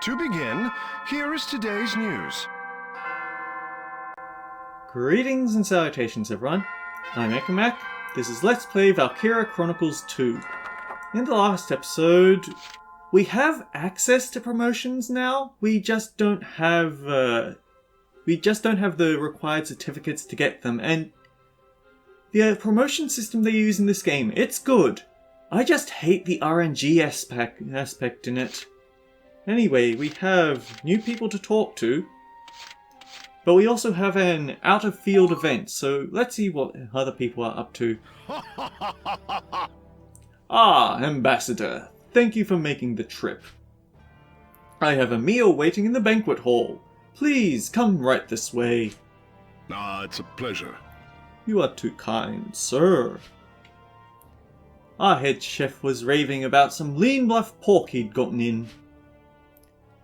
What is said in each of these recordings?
To begin, here is today's news. Greetings and salutations, everyone. I'm Ekamac. This is Let's Play Valkyria Chronicles 2. In the last episode, we have access to promotions now. We just don't have the required certificates to get them, and the promotion system they use in this game, it's good. I just hate the RNG aspect in it. Anyway, we have new people to talk to, but we also have an out-of-field event, so let's see what other people are up to. Ah, Ambassador, thank you for making the trip. I have a meal waiting in the banquet hall. Please come right this way. It's a pleasure. You are too kind, sir. Our head chef was raving about some lean bluff pork he'd gotten in.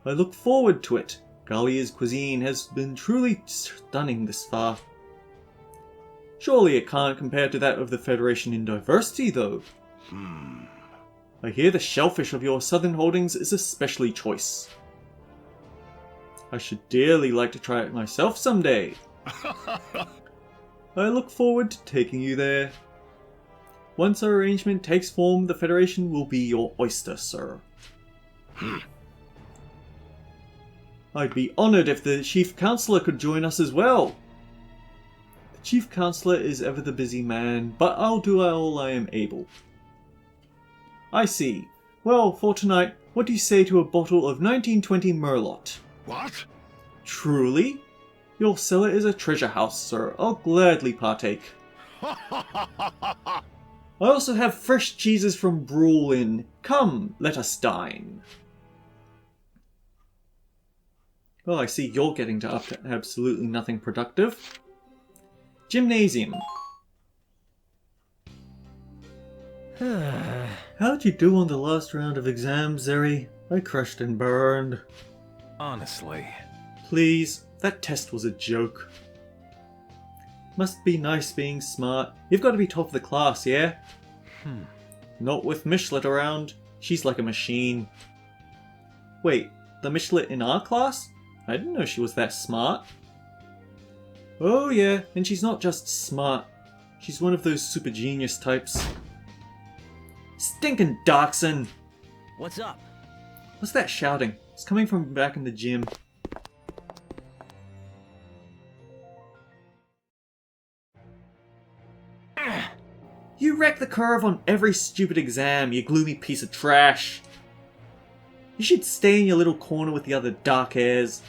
I look forward to it. Gallia's cuisine has been truly stunning this far. Surely it can't compare to that of the Federation in diversity, though. I hear the shellfish of your southern holdings is especially choice. I should dearly like to try it myself someday. I look forward to taking you there. Once our arrangement takes form, the Federation will be your oyster, sir. I'd be honoured if the Chief Counselor could join us as well. The Chief Counselor is ever the busy man, but I'll do all I am able. I see. Well, for tonight, what do you say to a bottle of 1920 Merlot? What? Truly? Your cellar is a treasure house, sir. I'll gladly partake. I also have fresh cheeses from Brulin. Come, let us dine. Well, I see you're getting up to absolutely nothing productive. Gymnasium. How'd you do on the last round of exams, Zeri? I crashed and burned. Honestly. Please, that test was a joke. Must be nice being smart. You've got to be top of the class, yeah? Not with Michelet around. She's like a machine. Wait, the Michelet in our class? I didn't know she was that smart. Oh yeah, and she's not just smart. She's one of those super genius types. Stinkin' Darkson! What's up? What's that shouting? It's coming from back in the gym. You wreck the curve on every stupid exam, you gloomy piece of trash. You should stay in your little corner with the other dark hairs.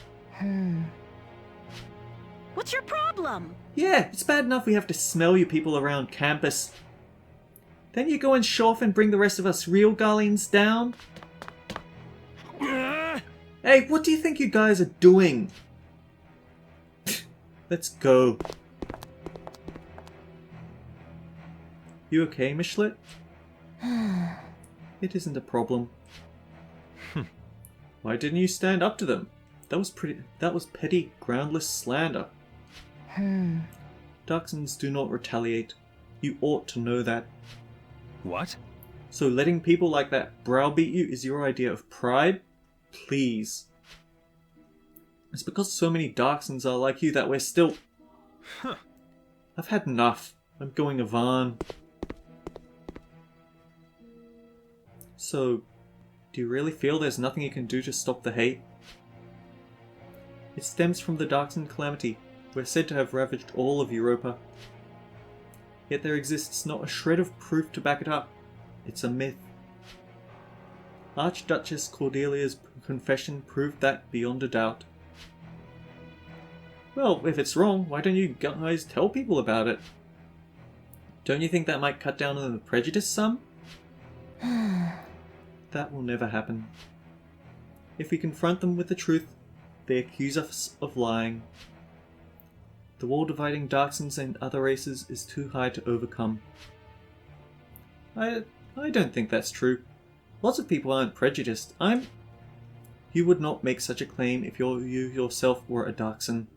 What's your problem? Yeah, it's bad enough we have to smell you people around campus. Then you go and show off and bring the rest of us real Garleans down? Hey, what do you think you guys are doing? Let's go. You okay, Michelet? It isn't a problem. Why didn't you stand up to them? That was petty, groundless slander. Darksons do not retaliate. You ought to know that. What? So letting people like that browbeat you is your idea of pride? Please. It's because so many Darksons are like you that we're still... I've had enough. I'm going Avan. So, do you really feel there's nothing you can do to stop the hate? It stems from the Darkson calamity. We're said to have ravaged all of Europa. Yet there exists not a shred of proof to back it up. It's a myth. Archduchess Cordelia's confession proved that beyond a doubt. Well, if it's wrong, why don't you guys tell people about it? Don't you think that might cut down on the prejudice some? That will never happen. If we confront them with the truth, they accuse us of lying. The wall dividing Darksons and other races is too high to overcome. I don't think that's true. Lots of people aren't prejudiced. You would not make such a claim if you yourself were a Darkson.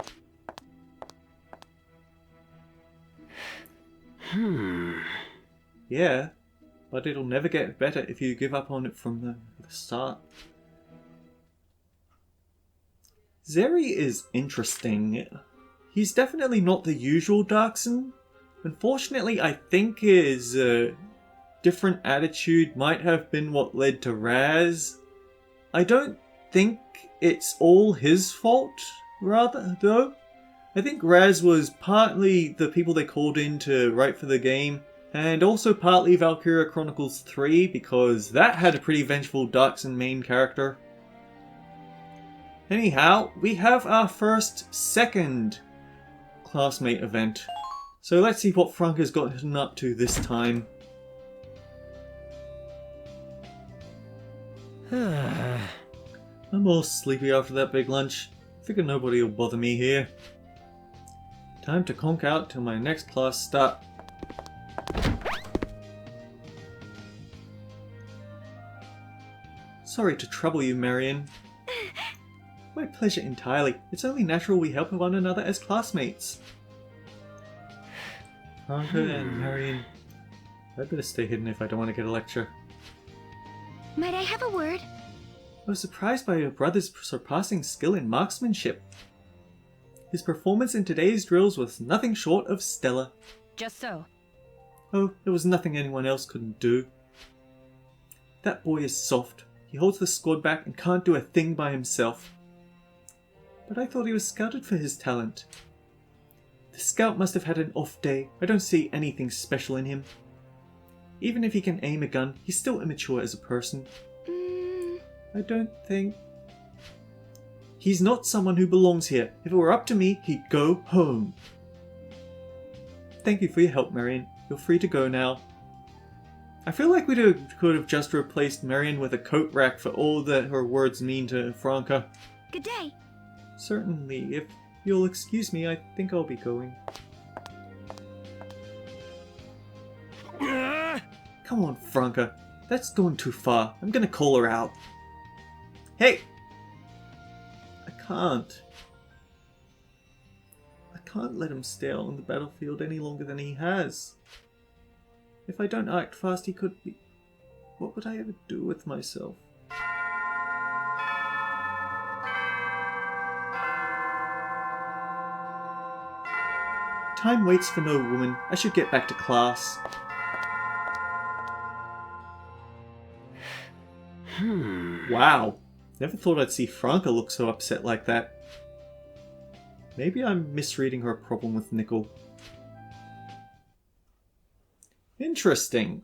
Yeah, but it'll never get better if you give up on it from the start. Zeri is interesting. He's definitely not the usual Darkson. Unfortunately, I think his different attitude might have been what led to Raz. I don't think it's all his fault, rather, though. I think Raz was partly the people they called in to write for the game, and also partly Valkyria Chronicles 3, because that had a pretty vengeful Darkson main character. Anyhow, we have our second classmate event. So let's see what Franca's gotten up to this time. I'm all sleepy after that big lunch. Figure nobody will bother me here. Time to conk out till my next class start. Sorry to trouble you, Marion. My pleasure entirely. It's only natural we help one another as classmates. Franca and Marion. I'd better stay hidden if I don't want to get a lecture. Might I have a word? I was surprised by your brother's surpassing skill in marksmanship. His performance in today's drills was nothing short of stellar. Just so. Oh, there was nothing anyone else couldn't do. That boy is soft. He holds the squad back and can't do a thing by himself. But I thought he was scouted for his talent. The scout must have had an off day. I don't see anything special in him. Even if he can aim a gun, he's still immature as a person. I don't think... He's not someone who belongs here. If it were up to me, he'd go home. Thank you for your help, Marion. You're free to go now. I feel like we could have just replaced Marion with a coat rack for all that her words mean to Franca. Good day. Certainly. If you'll excuse me, I think I'll be going. Come on, Franca. That's going too far. I'm gonna call her out. Hey! I can't let him stay out on the battlefield any longer than he has. If I don't act fast, he could be... What would I ever do with myself? Time waits for no woman. I should get back to class. Wow. Never thought I'd see Franca look so upset like that. Maybe I'm misreading her problem with Nickel. Interesting.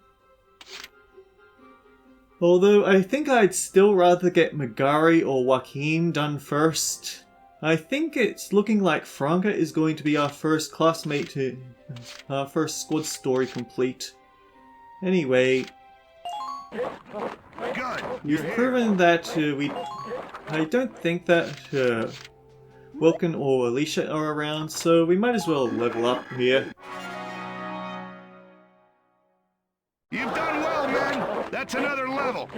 Although I think I'd still rather get Magari or Joaquin done first. I think it's looking like Franca is going to be our first classmate to... our first squad story complete. Anyway... You've proven that we... I don't think that Wilkin or Alicia are around, so we might as well level up here. You've done well, man. That's another level.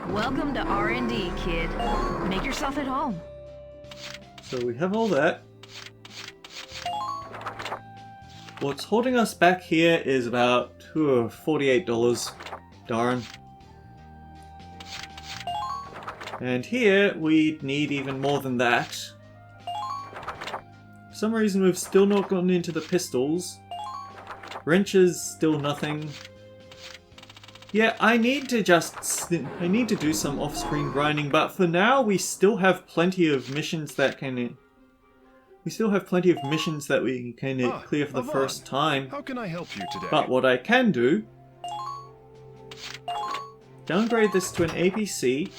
Welcome to R&D, kid. Make yourself at home. So we have all that. What's holding us back here is about $48. Darn. And here we need even more than that. For some reason we've still not gotten into the pistols. Wrenches, still nothing. Yeah, I need to do some off-screen grinding, but for now we still have plenty of missions that can... We still have plenty of missions that we can clear for the first time. How can I help you today? But what I can do... Downgrade this to an APC.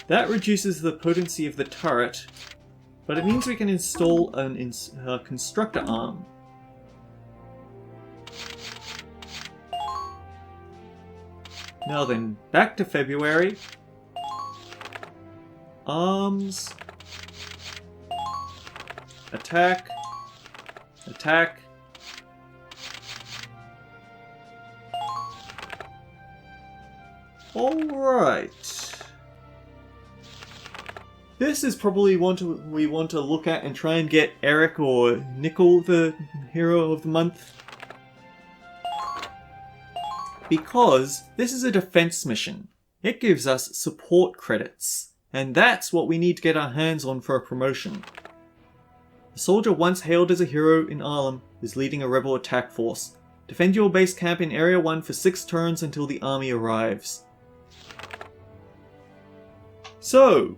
That reduces the potency of the turret, but it means we can install a constructor arm. Now then, back to February. Arms. Attack. Attack. Alright. This is probably one we want to look at and try and get Eric or Nickel the hero of the month. Because this is a defense mission. It gives us support credits, and that's what we need to get our hands on for a promotion. The soldier once hailed as a hero in Arlem is leading a rebel attack force. Defend your base camp in Area 1 for 6 turns until the army arrives. So,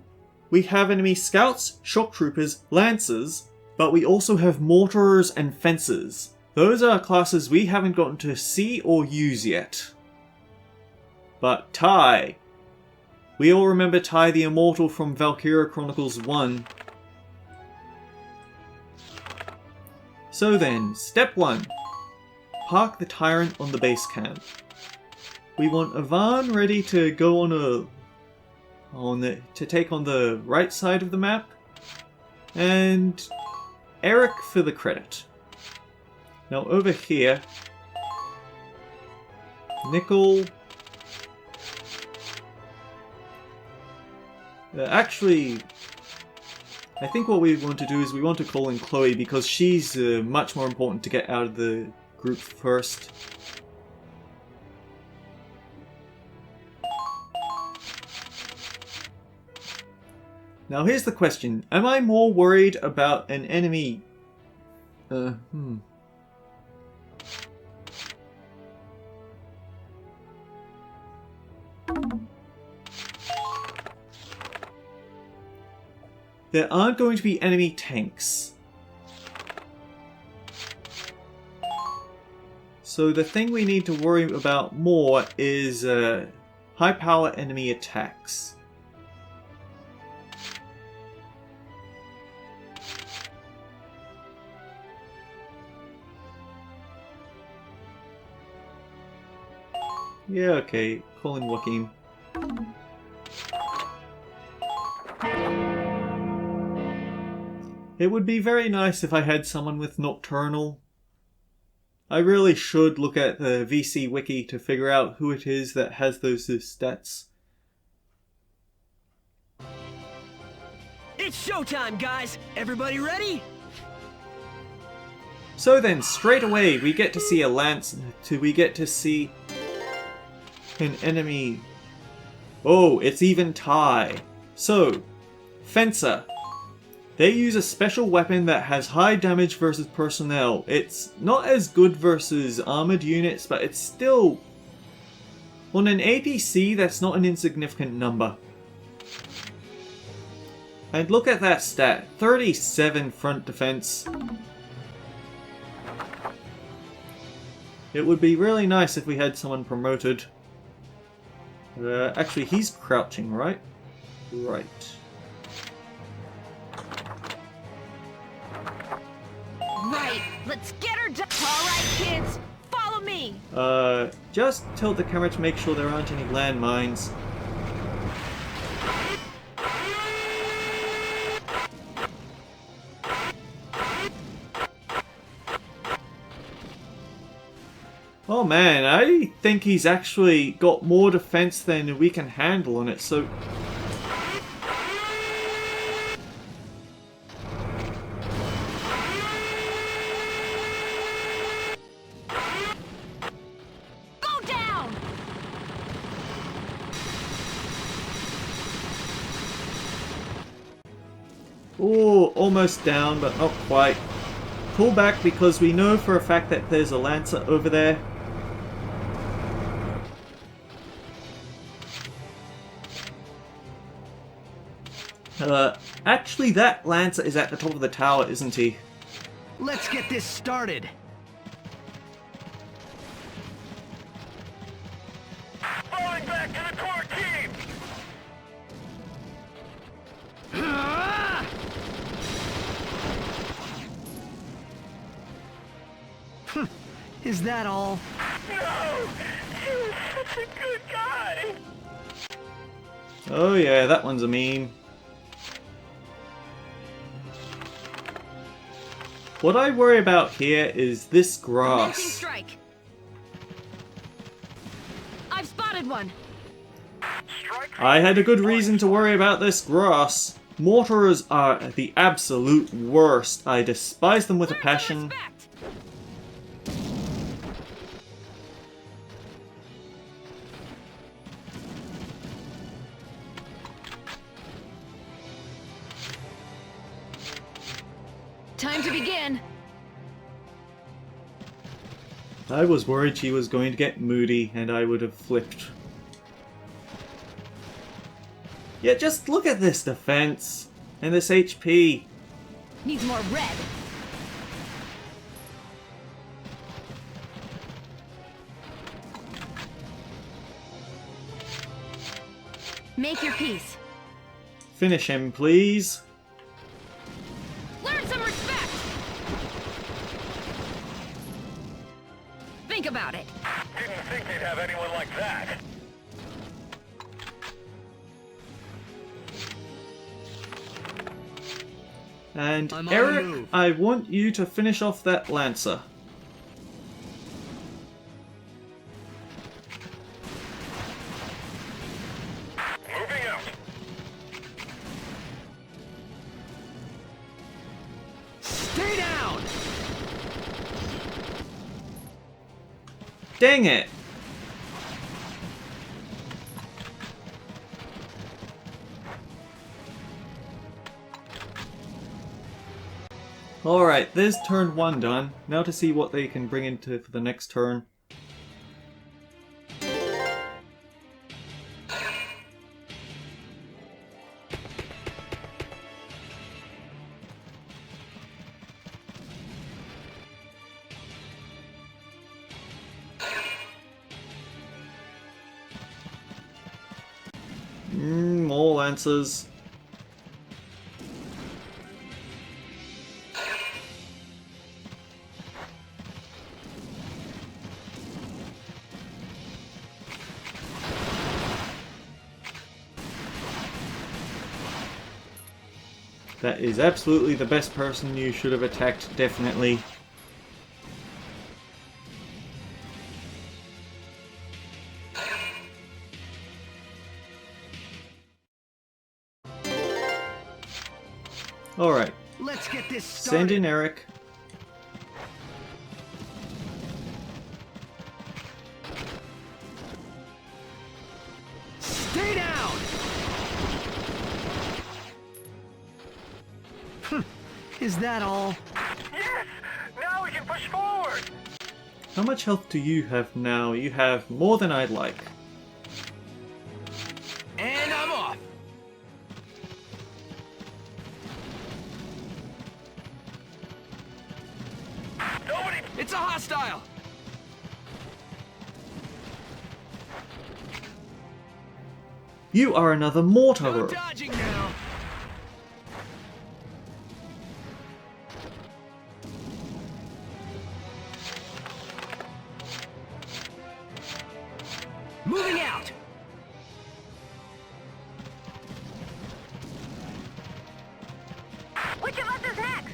we have enemy scouts, shock troopers, lancers, but we also have mortars and fencers. Those are classes we haven't gotten to see or use yet. But Tai. We all remember Tai the Immortal from Valkyria Chronicles 1. So then, step 1. Park the Tyrant on the base camp. We want Ivan ready to go to take on the right side of the map, and Eric for the credit. Now over here, Nickel. Actually, I think what we want to do is we want to call in Chloe because she's much more important to get out of the group first. Now here's the question. Am I more worried about an enemy... There aren't going to be enemy tanks. So the thing we need to worry about more is high power enemy attacks. Yeah, okay. Call in Joaquin. It would be very nice if I had someone with Nocturnal. I really should look at the VC wiki to figure out who it is that has those stats. It's showtime, guys! Everybody ready? So then, straight away, we get to see a lance. We get to see an enemy. Oh, it's even Tai. So, Fencer. They use a special weapon that has high damage versus personnel. It's not as good versus armored units, but it's still... On an APC, that's not an insignificant number. And look at that stat. 37 front defense. It would be really nice if we had someone promoted. Actually, he's crouching, right? Right. Right, let's get her done. All right, kids, follow me. Just tilt the camera to make sure there aren't any landmines. Oh man, I think he's actually got more defense than we can handle on it, so... Go down! Ooh, almost down, but not quite. Pull back because we know for a fact that there's a Lancer over there. Actually that Lancer is at the top of the tower, isn't he? Let's get this started. Falling back to the core team! Is that all? No! He was such a good guy! Oh yeah, that one's a meme. What I worry about here is this Launching grass. strike. I've spotted one. I had a good reason to worry about this grass. Mortars are the absolute worst. I despise them with a passion. Time to begin. I was worried she was going to get moody and I would have flipped. Yeah, just look at this defense and this HP. Needs more red. Make your peace. Finish him, please. Learn some respect. Think about it. Didn't think they'd have anyone like that. And I'm on the Eric, move. I want you to finish off that Lancer. Moving out. Stay down! Dang it! Alright, there's turn 1 done. Now to see what they can bring into for the next turn. More Lancers. That is absolutely the best person you should have attacked, definitely. Alright, Let's get this send started. in Eric. Stay down! Is that all? Yes! Now we can push forward! How much health do you have now? You have more than I'd like. And I'm off! Nobody... It's a hostile! You are another No mortar. dodging now! Moving out! Which of us is next?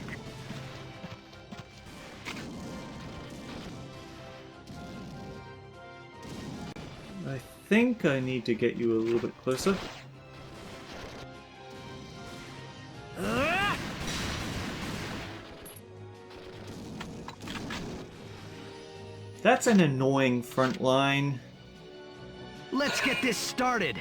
I think I need to get you a little bit closer. That's an annoying front line. Let's get this started!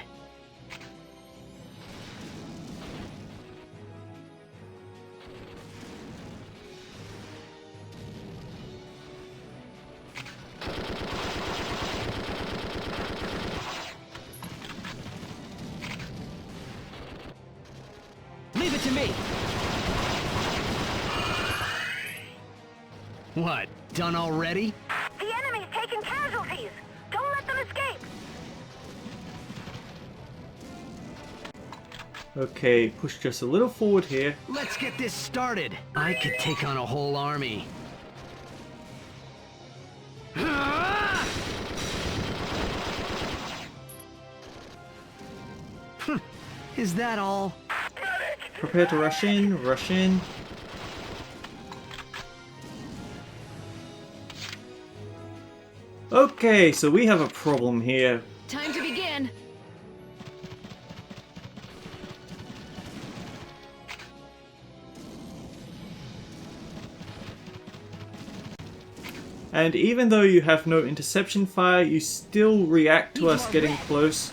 Leave it to me! What, done already? The enemy's taking casualties. Don't let them escape. Okay, push just a little forward here. Let's get this started! I could take on a whole army. Is that all? Prepare to rush in, rush in. Okay, so we have a problem here. Time to begin. And even though you have no interception fire, you still react to us getting close.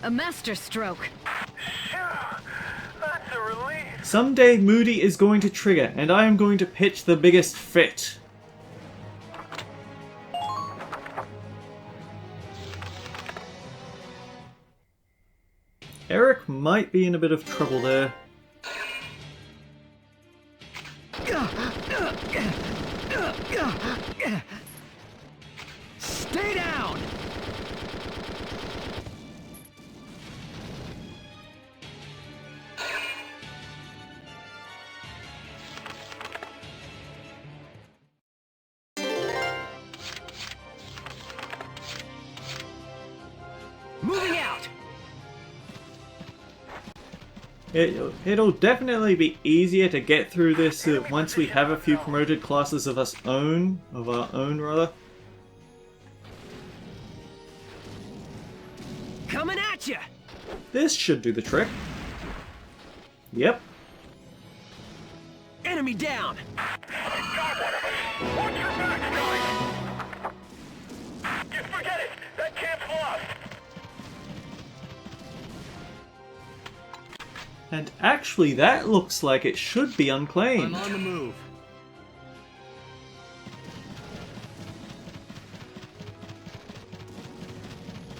A master stroke. Phew. Someday Moody is going to trigger, and I am going to pitch the biggest fit. Eric might be in a bit of trouble there. Stay down! Moving out! It'll definitely be easier to get through this once we have a few promoted classes of our own rather. Coming at you! This should do the trick. Yep. Enemy down! Watch your back, guys! Just forget it! That camp's lost! And actually, that looks like it should be unclaimed. I'm on the move.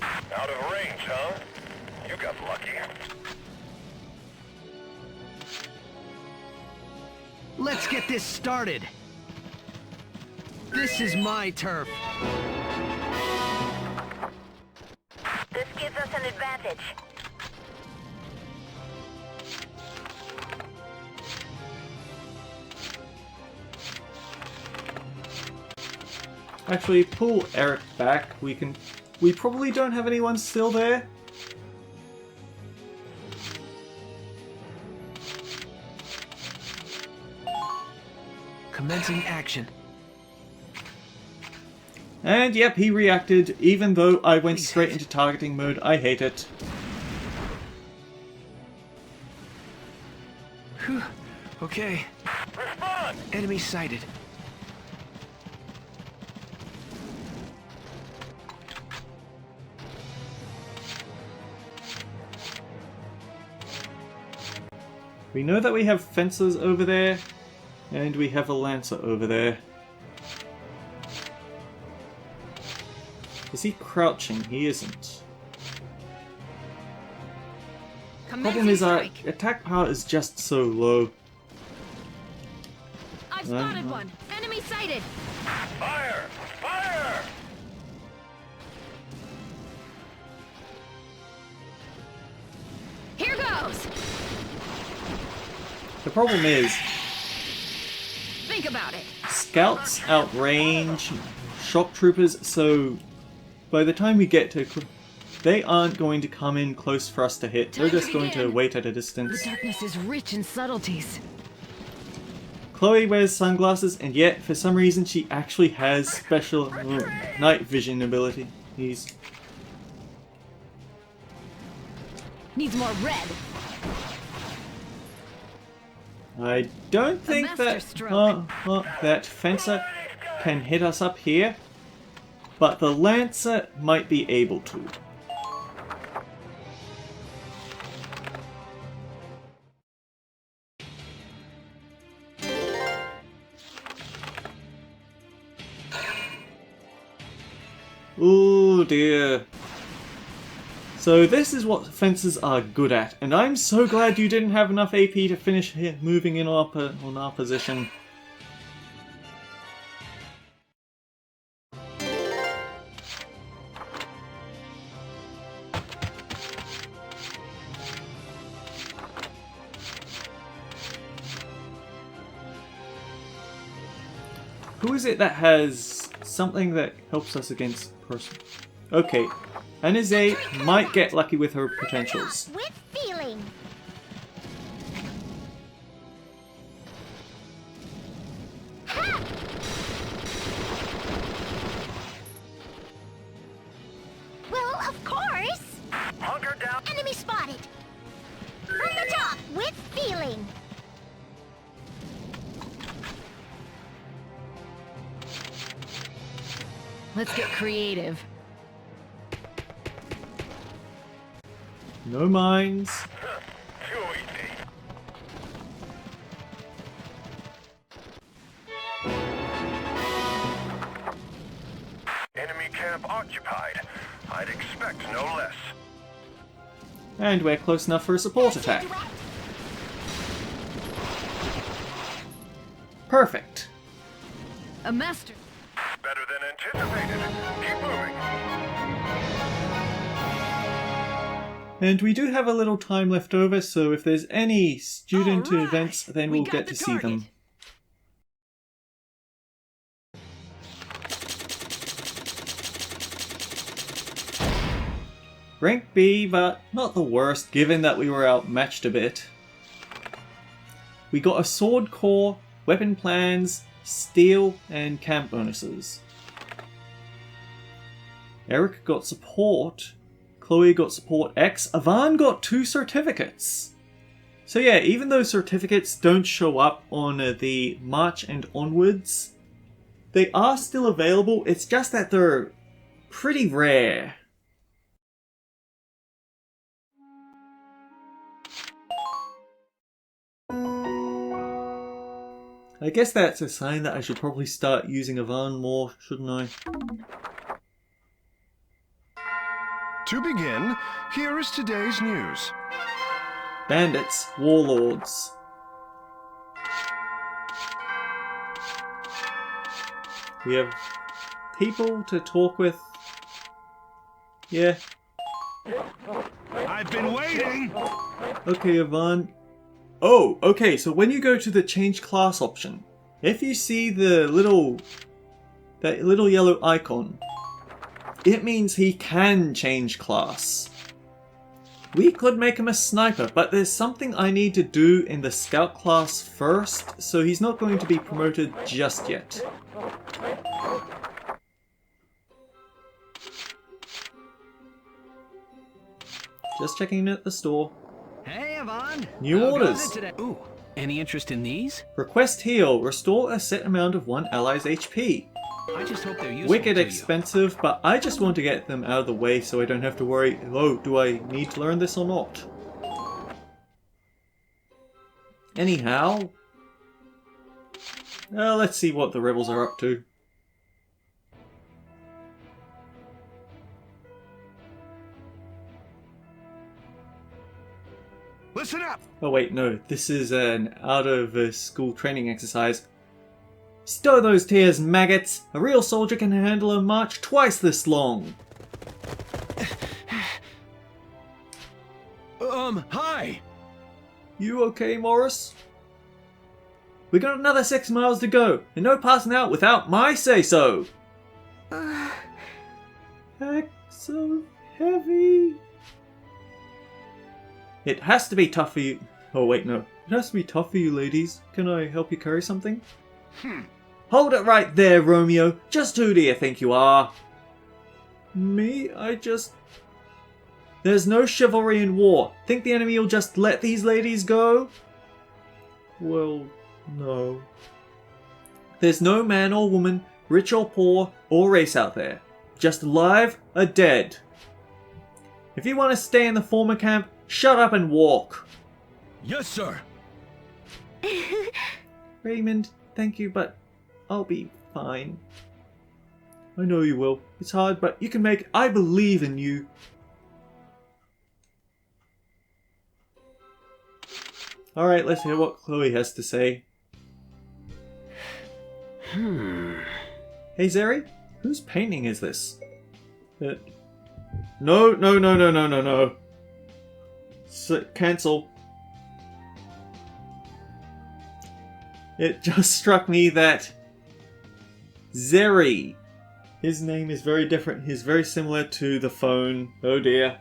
Out of range, huh? You got lucky. Let's get this started. This is my turf. This gives us an advantage. Actually, pull Eric back. We probably don't have anyone still there. Commencing action. And yep, he reacted, even though I went straight into targeting mode. I hate it. Whew. Okay. Respond! Enemy sighted. We know that we have fencers over there, and we have a lancer over there. Is he crouching? He isn't. Problem is our attack power is just so low. I've spotted one. Enemy sighted. Fire! Fire! Here goes. The problem is, Think about it. scouts outrange shock troopers, so by the time we get to, they aren't going to come in close for us to hit. They're just going to wait at a The distance. darkness is rich in subtleties. Chloe wears sunglasses, and yet for some reason she actually has special night vision ability. He's Needs more red. I don't think that that fencer can hit us up here, but the lancer might be able to. Oh dear. So this is what fencers are good at, and I'm so glad you didn't have enough AP to finish moving in on our position. Who is it that has something that helps us against person? Okay, Anize might get lucky with her potentials. With feeling. Well, of course. Hunker down! Enemy spotted. From the top, with feeling. Let's get creative. No mines. Too easy. camp occupied. I'd expect no less. And we're close enough for a support attack. Perfect. A master. Better than anticipated. Keep moving. And we do have a little time left over, so if there's any student All right. events, then We we'll got get the to see them. Rank B, but not the worst, given that we were outmatched a bit. We got a sword core, weapon plans, steel, and camp bonuses. Eric got support, Chloe got support X, Avan got 2 certificates. So yeah, even though certificates don't show up on the March and onwards, they are still available, it's just that they're pretty rare. I guess that's a sign that I should probably start using Avan more, shouldn't I? To begin, here is today's news. Bandits, warlords. We have people to talk with. Yeah. I've been waiting! Okay, Avan. Oh, okay, so when you go to the change class option, if you see that little yellow icon, it means he can change class. We could make him a sniper, but there's something I need to do in the scout class first, so he's not going to be promoted just yet. Just checking in at the store. Hey, Yvonne. New How goes orders. it today? Ooh, any interest in these? Request heal. Restore a set amount of one ally's HP. I just hope they're useful Wicked to you. expensive, but I just want to get them out of the way so I don't have to worry, oh, do I need to learn this or not? Anyhow, let's see what the rebels are up to. Listen up! Oh wait, no, this is an out-of-school training exercise. Stow those tears, maggots! A real soldier can handle a march twice this long! Hi! You okay, Morris? We got another 6 miles to go, and no passing out without my say-so! Heck, so heavy. It has to be tough for you. Oh wait, no. It has to be tough for you, ladies. Can I help you carry something? Hold it right there, Romeo. Just who do you think you are? Me? There's no chivalry in war. Think the enemy will just let these ladies go? Well, no. There's no man or woman, rich or poor, or race out there. Just alive or dead. If you want to stay in the former camp, shut up and walk. Yes, sir! Raymond, thank you, but I'll be fine. I know you will. It's hard, but you can make it. I believe in you. Alright, let's hear what Chloe has to say. Hey, Zeri? Whose painting is this? No. Cancel. It just struck me that Zeri, his name is very different. He's very similar to the phone. Oh dear.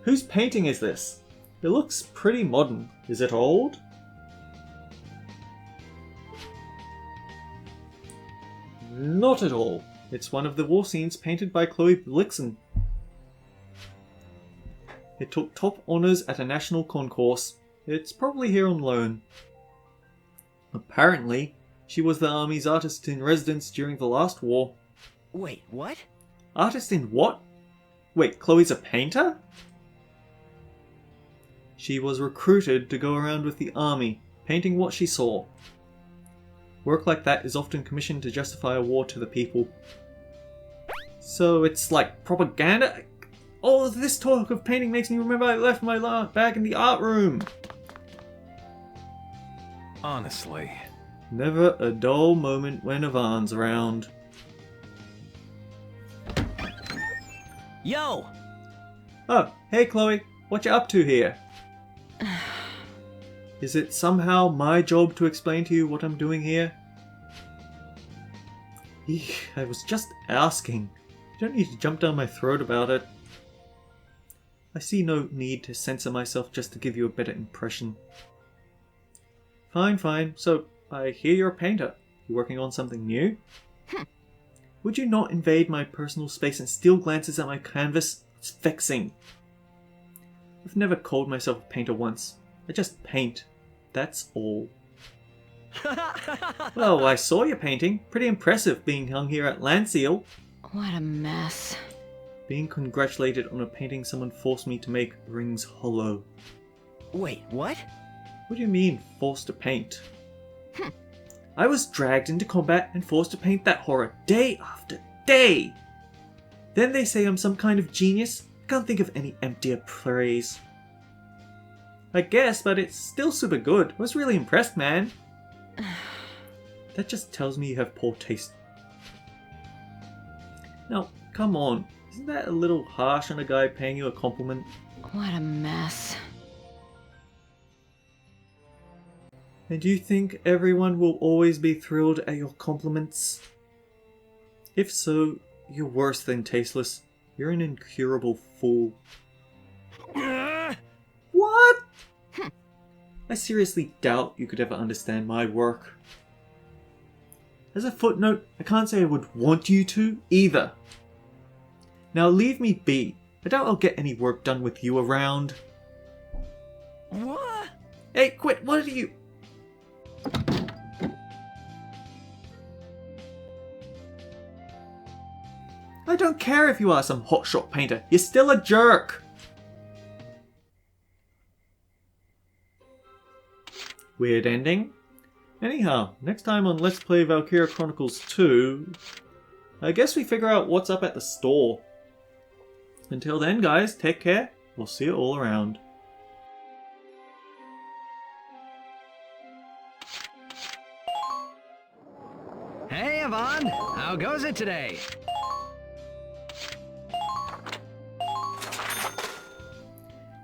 Whose painting is this? It looks pretty modern. Is it old? Not at all. It's one of the war scenes painted by Chloe Blixen. It took top honours at a national concourse. It's probably here on loan. Apparently, she was the army's artist in residence during the last war. Wait, what? Artist in what? Wait, Chloe's a painter? She was recruited to go around with the army, painting what she saw. Work like that is often commissioned to justify a war to the people. So it's like propaganda? All of this talk of painting makes me remember I left my bag in the art room. Honestly. Never a dull moment when Yvonne's around. Yo! Oh, hey Chloe, what you up to here? Is it somehow my job to explain to you what I'm doing here? Eek, I was just asking. You don't need to jump down my throat about it. I see no need to censor myself just to give you a better impression. Fine, fine. So, I hear you're a painter. You working on something new? Would you not invade my personal space and steal glances at my canvas? It's vexing. I've never called myself a painter once. I just paint. That's all. Well, I saw your painting. Pretty impressive being hung here at Landseal. What a mess. Being congratulated on a painting someone forced me to make rings hollow. Wait, what? What do you mean, forced to paint? I was dragged into combat and forced to paint that horror day after day. Then they say I'm some kind of genius. I can't think of any emptier praise. I guess, but it's still super good. I was really impressed, man. That just tells me you have poor taste. Now, come on. Isn't that a little harsh on a guy paying you a compliment? What a mess. And do you think everyone will always be thrilled at your compliments? If so, you're worse than tasteless. You're an incurable fool. What? I seriously doubt you could ever understand my work. As a footnote, I can't say I would want you to, either. Now leave me be. I doubt I'll get any work done with you around. What? Hey, quit! What are you... I don't care if you are some hotshot painter. You're still a jerk! Weird ending. Anyhow, next time on Let's Play Valkyria Chronicles 2, I guess we figure out what's up at the store. Until then, guys, take care. We'll see you all around. Hey, Yvonne! How goes it today?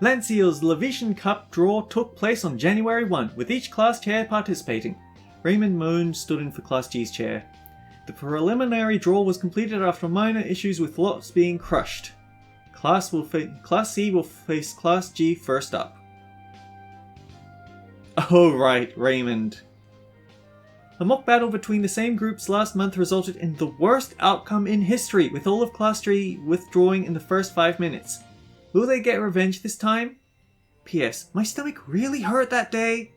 Landseal's Levitian Cup draw took place on January 1, with each Class Chair participating. Raymond Moon stood in for Class G's chair. The preliminary draw was completed after minor issues with lots being crushed. Class C will face Class G first up. Oh right, Raymond. A mock battle between the same groups last month resulted in the worst outcome in history, with all of Class G withdrawing in the first 5 minutes. Will they get revenge this time? P.S. My stomach really hurt that day.